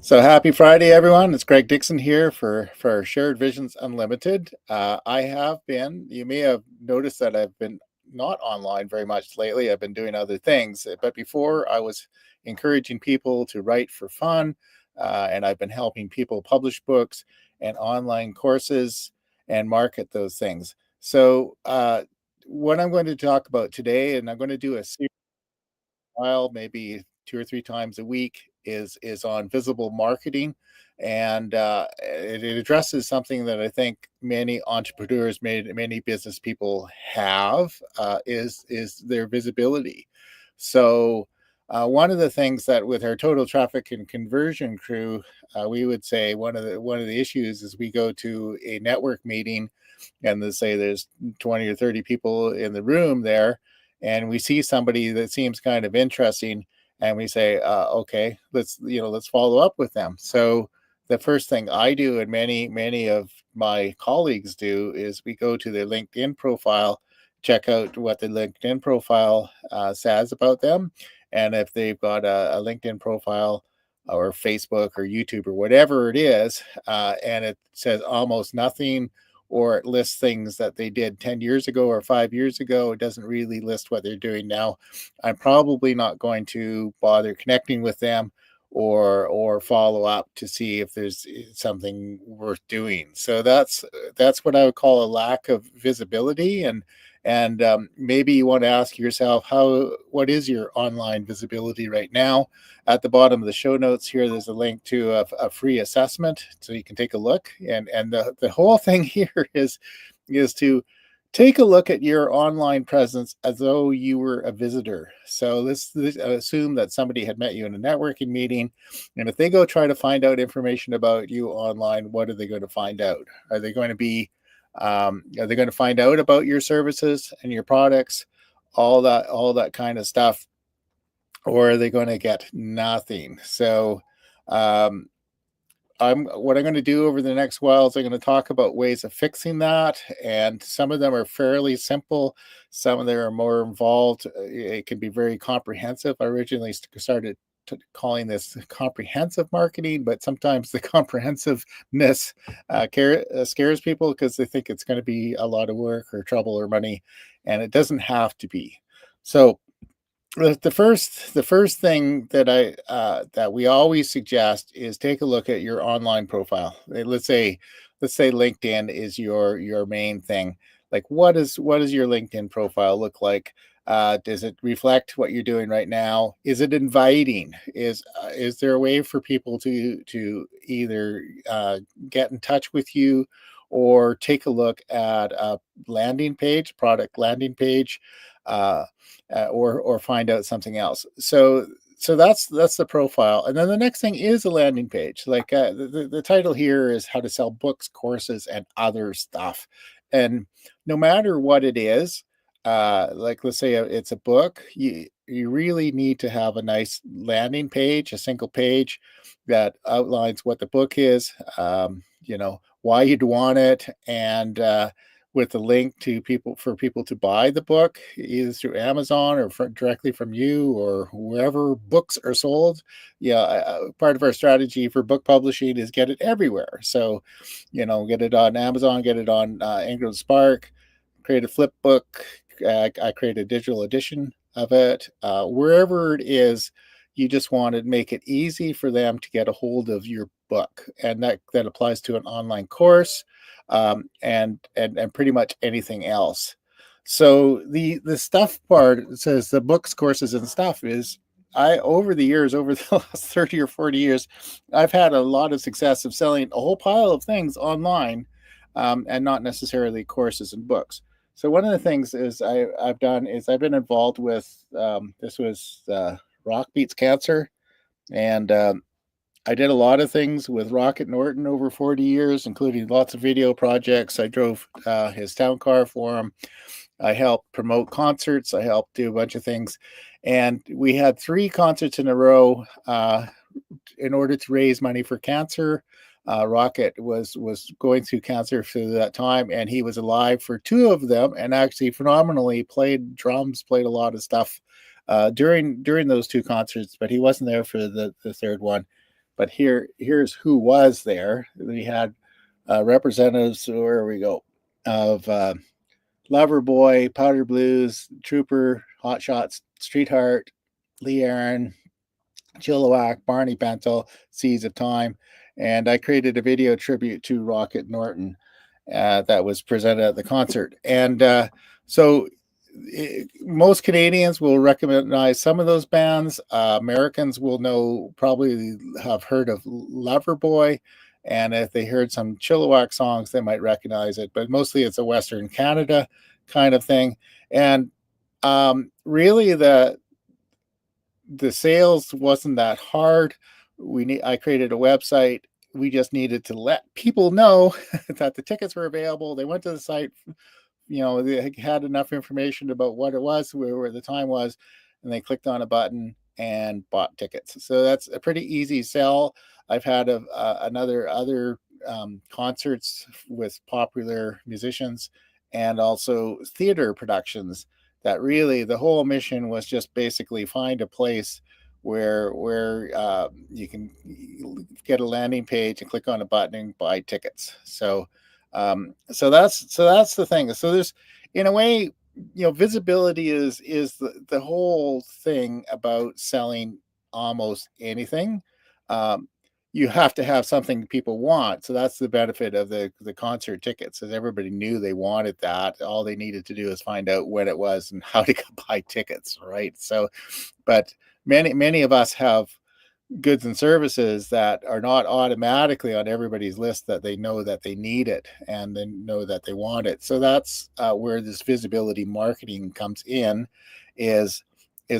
So happy Friday, everyone. It's Greg Dixon here for Shared Visions Unlimited. You may have noticed that I've been not online very much lately. I've been doing other things, but before I was encouraging people to write for fun, and I've been helping people publish books and online courses and market those things. So what I'm going to talk about today, and I'm going to do a series while, maybe 2 or 3 times a week, is on visible marketing, and it addresses something that I think many entrepreneurs, many business people have, is their visibility. So one of the things that with our total traffic and conversion crew, we would say one of the issues is we go to a network meeting, and they say there's 20 or 30 people in the room there, and we see somebody that seems kind of interesting, and we say, okay, let's follow up with them. So the first thing I do, and many of my colleagues do, is we go to their LinkedIn profile, check out what the LinkedIn profile says about them, and if they've got a LinkedIn profile or Facebook or YouTube or whatever it is, and it says almost nothing, or it lists things that they did 10 years ago or 5 years ago. It doesn't really list what they're doing now. I'm probably not going to bother connecting with them or follow up to see if there's something worth doing. So that's what I would call a lack of visibility. And maybe you want to ask yourself, what is your online visibility right now? At the bottom of the show notes here, there's a link to a free assessment, so you can take a look. And the whole thing here is to take a look at your online presence as though you were a visitor. So this assume that somebody had met you in a networking meeting, and if they go try to find out information about you online, what are they going to find out? Are they going to be are they going to find out about your services and your products, all that kind of stuff, or are they going to get nothing? So um, what I'm going to do over the next while is I'm going to talk about ways of fixing that, and some of them are fairly simple. Some of them are more involved. It can be very comprehensive. I originally started calling this comprehensive marketing, but sometimes the comprehensiveness scares people because they think it's going to be a lot of work or trouble or money, and it doesn't have to be. So the first thing that we always suggest is take a look at your online profile. Let's say LinkedIn is your main thing. Like, what does your LinkedIn profile look like? Does it reflect what you're doing right now? Is it inviting? Is there a way for people to either get in touch with you, or take a look at a landing page, product landing page, uh, or find out something else? So that's the profile, and then the next thing is a landing page. Like, the title here is how to sell books, courses, and other stuff. And no matter what it is, like, let's say it's a book, you really need to have a nice landing page, a single page that outlines what the book is, why you'd want it, and with a link to people to buy the book, either through Amazon or directly from you or wherever books are sold. Yeah, part of our strategy for book publishing is get it everywhere. So, get it on Amazon, get it on Ingram Spark, create a flip book. I create a digital edition of it. Wherever it is, you just want to make it easy for them to get a hold of your book, and that applies to an online course, and pretty much anything else. So the stuff part, it says the books, courses, and stuff, is over the years, over the last 30 or 40 years, I've had a lot of success of selling a whole pile of things online, and not necessarily courses and books. So one of the things I've done is I've been involved with, this was Rock Beats Cancer, and I did a lot of things with Rocket Norton over 40 years, including lots of video projects. I drove his town car for him. I helped promote concerts. I helped do a bunch of things. And we had 3 concerts in a row in order to raise money for cancer. Rocket was going through cancer through that time, and he was alive for 2 of them, and actually phenomenally played drums, played a lot of stuff during those 2 concerts, but he wasn't there for the third one. but here's who was there. We had representatives, where we go, of Loverboy, Powder Blues, Trooper, Hot Shots, Streetheart, Lee Aaron, Chilliwack, Barney Bento, Seeds of Time, and I created a video tribute to Rocket Norton that was presented at the concert. And most Canadians will recognize some of those bands. Americans will know, probably have heard of Loverboy, and if they heard some Chilliwack songs, they might recognize it. But mostly, it's a Western Canada kind of thing. And really, the sales wasn't that hard. I created a website. We just needed to let people know that the tickets were available. They went to the site, they had enough information about what it was, where the time was, and they clicked on a button and bought tickets. So that's a pretty easy sell. I've had other concerts with popular musicians, and also theater productions, that really the whole mission was just basically find a place where you can get a landing page and click on a button and buy tickets. So that's the thing. So there's, in a way, visibility is the whole thing about selling almost anything. You have to have something people want. So that's the benefit of the concert tickets, as everybody knew they wanted that. All they needed to do is find out when it was and how to buy tickets, right? So, but many of us have goods and services that are not automatically on everybody's list, that they know that they need it and then know that they want it. So that's where this visibility marketing comes in, is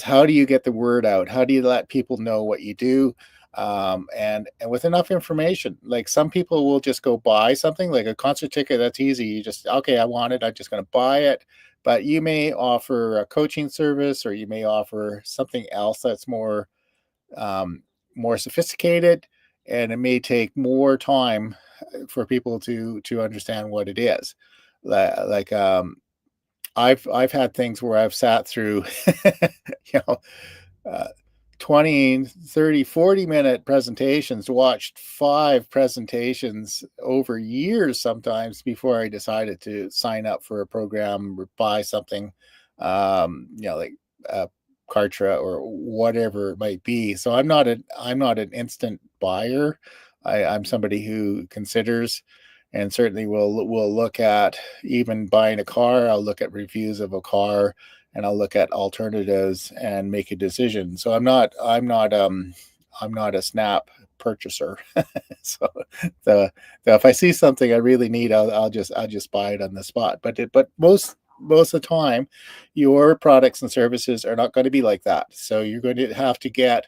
how do you get the word out? How do you let people know what you do? And with enough information. Like, some people will just go buy something, like a concert ticket. That's easy. You just, okay, I want it, I'm just going to buy it. But you may offer a coaching service, or you may offer something else that's more sophisticated, and it may take more time for people to understand what it is. Like, I've had things where I've sat through uh, 20, 30, 40-minute presentations, watched 5 presentations over years sometimes before I decided to sign up for a program or buy something, like Kartra or whatever it might be. So I'm not an instant buyer. I'm somebody who considers, and certainly will look at, even buying a car, I'll look at reviews of a car, and I'll look at alternatives and make a decision. So I'm not a snap purchaser. So if I see something I really need, I'll just buy it on the spot. But most of the time, your products and services are not going to be like that. So you're going to have to get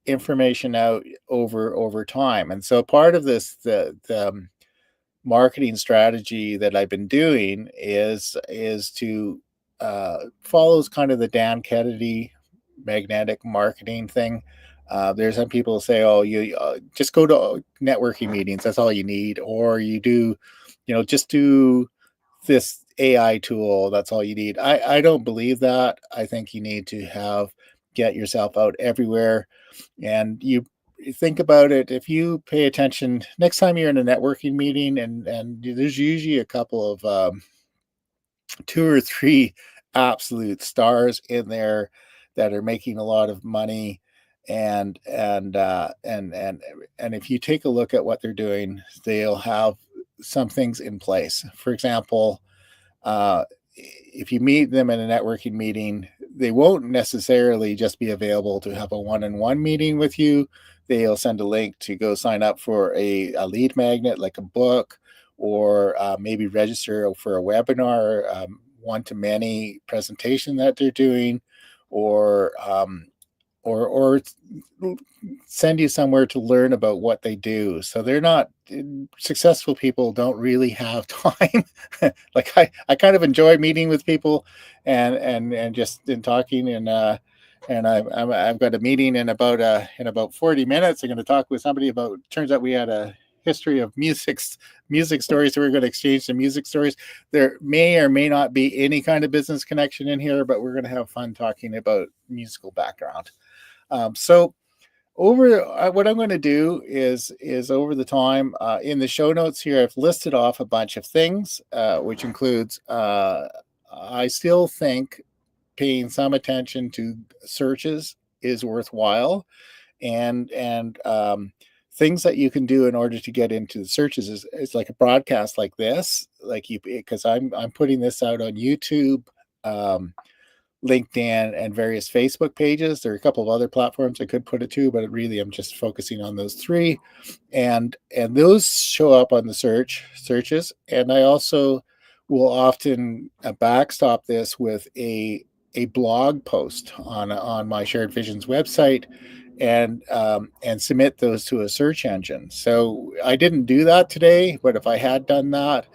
information out over time. And so part of this, the marketing strategy that I've been doing is to follows kind of the Dan Kennedy magnetic marketing thing. There's some people say, "Oh, you just go to networking meetings. That's all you need," or you do, just do this AI tool. That's all you need. I don't believe that. I think you need to get yourself out everywhere, and you think about it. If you pay attention next time you're in a networking meeting, and there's usually a couple of 2 or 3 absolute stars in there that are making a lot of money, and if you take a look at what they're doing, they'll have some things in place. For example, if you meet them in a networking meeting, they won't necessarily just be available to have a one-on-one meeting with you. They'll send a link to go sign up for a lead magnet, like a book, or maybe register for a webinar, one-to-many presentation that they're doing, or send you somewhere to learn about what they do. So they're not, successful people don't really have time. Like, I kind of enjoy meeting with people and just in talking, and I've got a meeting in about 40 minutes. I'm going to talk with somebody about, turns out we had a history of music stories, so we're going to exchange some music stories. There may or may not be any kind of business connection in here, but we're going to have fun talking about musical background. So Over what I'm going to do is over the time in the show notes here, I've listed off a bunch of things, which includes I still think paying some attention to searches is worthwhile, and things that you can do in order to get into the searches is like a broadcast like this, like you, because I'm putting this out on YouTube, um, LinkedIn, and various Facebook pages. There are a couple of other platforms I could put it to, but really I'm just focusing on those three, and those show up on the searches. And I also will often backstop this with a blog post on my Shared Visions website, and submit those to a search engine. So I didn't do that today, but if I had done that,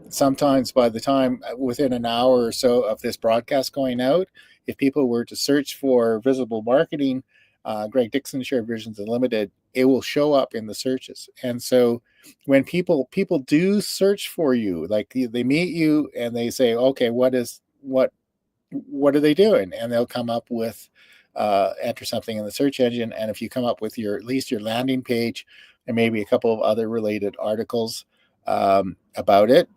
sometimes by the time within an hour or so of this broadcast going out, if people were to search for visible marketing, Greg Dixon Shared Visions Unlimited, it will show up in the searches. And so when people do search for you, like they meet you and they say, okay, what are they doing? And they'll come up with enter something in the search engine. And if you come up with your at least your landing page and maybe a couple of other related articles about it,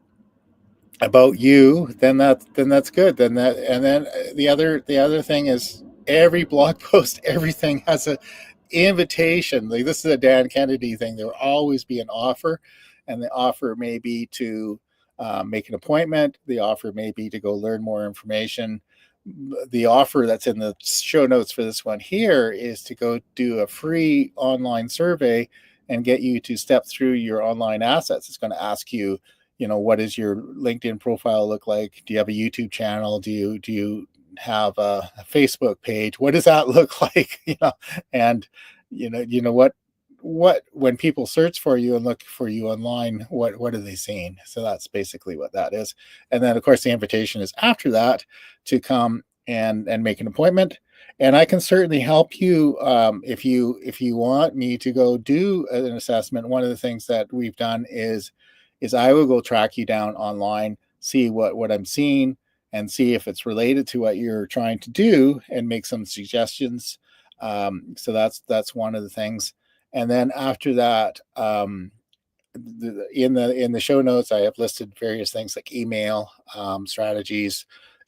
about you, then that's good. Then the other thing is every blog post, everything has a invitation. Like this is a Dan Kennedy thing. There will always be an offer, and the offer may be to make an appointment. The offer may be to go learn more information. The offer that's in the show notes for this one here is to go do a free online survey and get you to step through your online assets. It's going to ask you, what does your LinkedIn profile look like? Do you have a YouTube channel? Do you have a Facebook page? What does that look like? And what when people search for you and look for you online, what are they seeing? So that's basically what that is. And then of course the invitation is after that to come and make an appointment. And I can certainly help you if you want me to go do an assessment. One of the things that we've done is I will go track you down online, see what I'm seeing, and see if it's related to what you're trying to do, and make some suggestions. So that's one of the things. And then after that, in the show notes, I have listed various things like email strategies.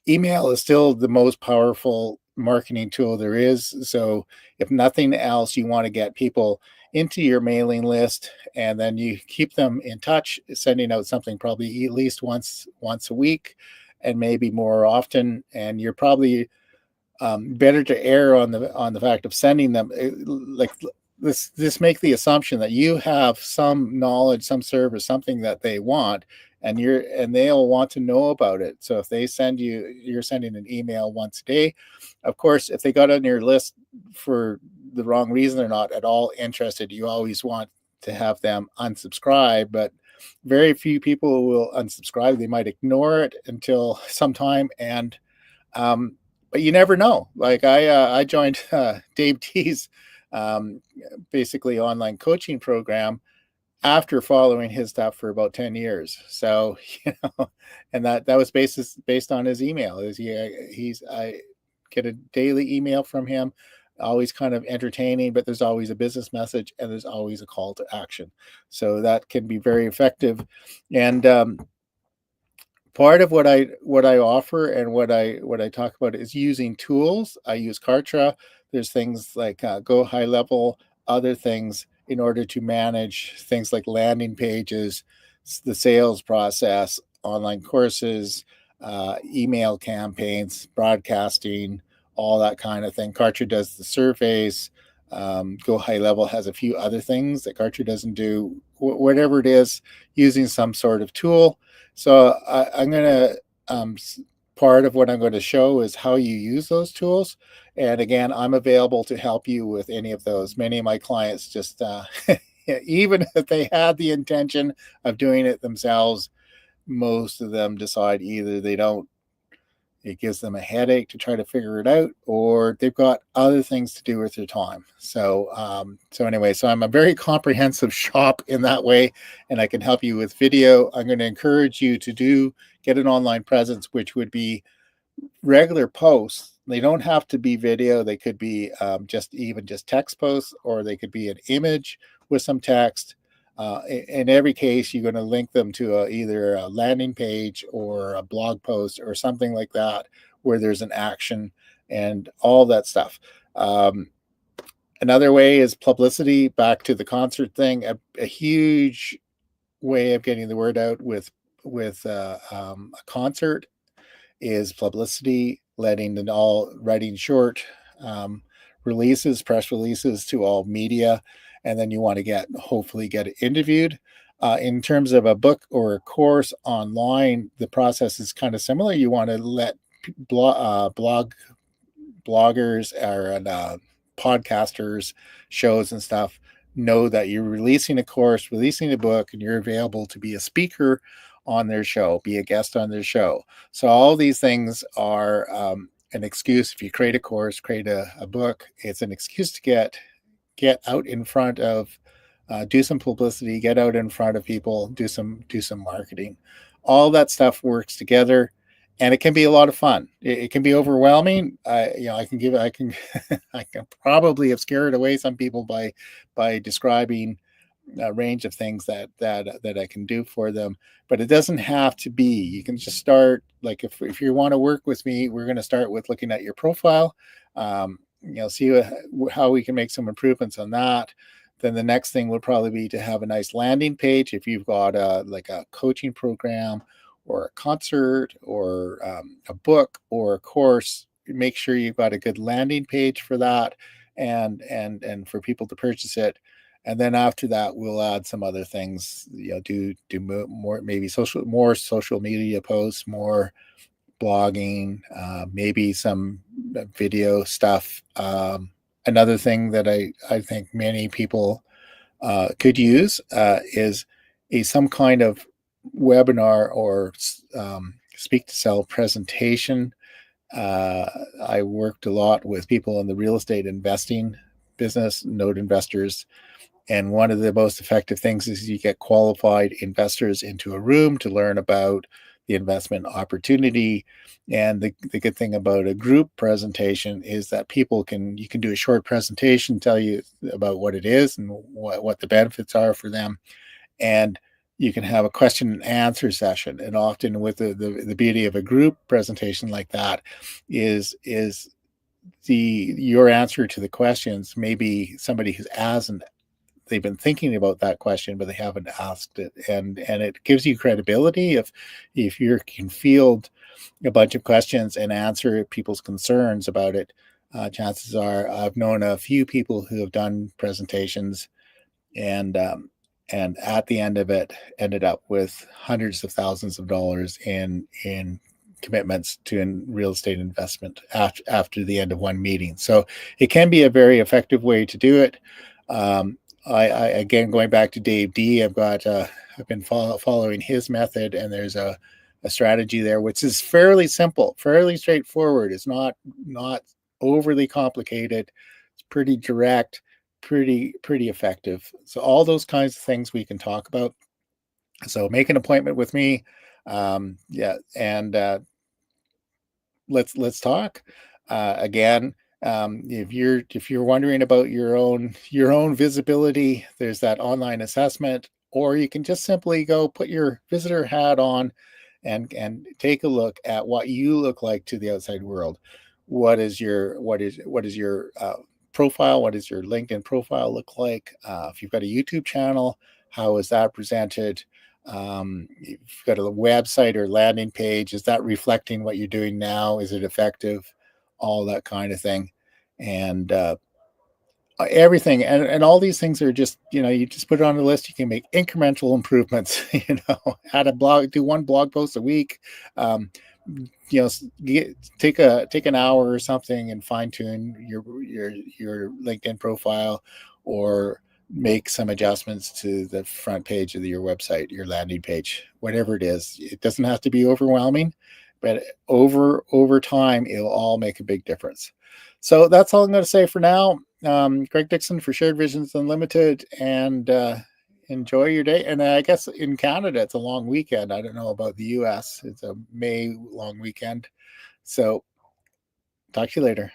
Email is still the most powerful marketing tool there is. So if nothing else, you want to get people into your mailing list, and then you keep them in touch, sending out something probably at least once a week, and maybe more often. And you're probably better to err on the fact of sending them like this make the assumption that you have some knowledge, some service, something that they want, and they'll want to know about it. So if they you're sending an email once a day. Of course, if they got on your list for the wrong reason, they're not at all interested, you always want to have them unsubscribe. But very few people will unsubscribe. They might ignore it until sometime, and but you never know. Like I joined Dave T's basically online coaching program after following his stuff for about 10 years. So, and that was based on his email. I get a daily email from him, always kind of entertaining, but there's always a business message and there's always a call to action. So that can be very effective. And part of what I offer and what I talk about is using tools. I use Kartra. There's things like GoHighLevel, other things in order to manage things like landing pages, the sales process, online courses, email campaigns, broadcasting, all that kind of thing. Kartra does the surveys. GoHighLevel has a few other things that Kartra doesn't do. Whatever it is, using some sort of tool. So I'm going to part of what I'm going to show is how you use those tools. And again, I'm available to help you with any of those. Many of my clients just, even if they had the intention of doing it themselves, most of them decide either it gives them a headache to try to figure it out, or they've got other things to do with their time. So I'm a very comprehensive shop in that way, and I can help you with video. I'm going to encourage you to get an online presence, which would be regular posts, They don't have to be video. They could be just text posts, or they could be an image with some text. In every case, you're going to link them to either a landing page or a blog post or something like that, where there's an action and all that stuff. Another way is publicity. Back to the concert thing, a huge way of getting the word out with a concert is publicity, writing short um, releases, press releases to all media, and then you want to hopefully get it interviewed. In terms of a book or a course online, the process is kind of similar. You want to let bloggers or podcasters, shows and stuff know that you're releasing a course, releasing a book, and you're available to be a speaker on their show, be a guest on their show. So all these things are an excuse. If you create a course, create a book, it's an excuse to get out in front of, do some publicity, get out in front of people, do some marketing. All that stuff works together, and it can be a lot of fun. It can be overwhelming. I can I can probably have scared away some people by describing a range of things that I can do for them, but it doesn't have to be. You can just start, like, if you want to work with me, we're going to start with looking at your profile. See how we can make some improvements on that. Then the next thing would probably be to have a nice landing page. If you've got like a coaching program or a concert or a book or a course, make sure you've got a good landing page for that, and for people to purchase it. And then after that, we'll add some other things. Do more, maybe more social media posts, more blogging, maybe some video stuff. Another thing that I think many people could use is some kind of webinar or speak to sell presentation. I worked a lot with people in the real estate investing business, note investors. And one of the most effective things is you get qualified investors into a room to learn about the investment opportunity. And the good thing about a group presentation is that you can do a short presentation, tell you about what it is and what the benefits are for them. And you can have a question and answer session. And often with the beauty of a group presentation like that is your answer to the questions, maybe somebody who hasn't, they've been thinking about that question, but they haven't asked it. And it gives you credibility if you can field a bunch of questions and answer people's concerns about it. Chances are, I've known a few people who have done presentations, and at the end of it ended up with hundreds of thousands of dollars in commitments to real estate investment after the end of one meeting. So it can be a very effective way to do it. I again, going back to Dave D, I've been following his method, and there's a strategy there which is fairly simple, fairly straightforward. It's not overly complicated. It's pretty direct, pretty effective. So all those kinds of things we can talk about. So make an appointment with me. And let's talk again. If you're wondering about your own visibility, there's that online assessment, or you can just simply go put your visitor hat on and take a look at what you look like to the outside world. What is your profile? What does your LinkedIn profile look like? If you've got a YouTube channel, how is that presented? If you've got a website or landing page, is that reflecting what you're doing now? Is it effective? All that kind of thing. And everything, and all these things are just, you just put it on the list. You can make incremental improvements. Add a blog, do one blog post a week. Take an hour or something and fine tune your LinkedIn profile, or make some adjustments to the front page of your website, your landing page, whatever it is. It doesn't have to be overwhelming, but over time, it'll all make a big difference. So that's all I'm going to say for now. Greg Dixon for Shared Visions Unlimited, and enjoy your day. And I guess in Canada, it's a long weekend. I don't know about the US. It's a May long weekend. So Talk to you later.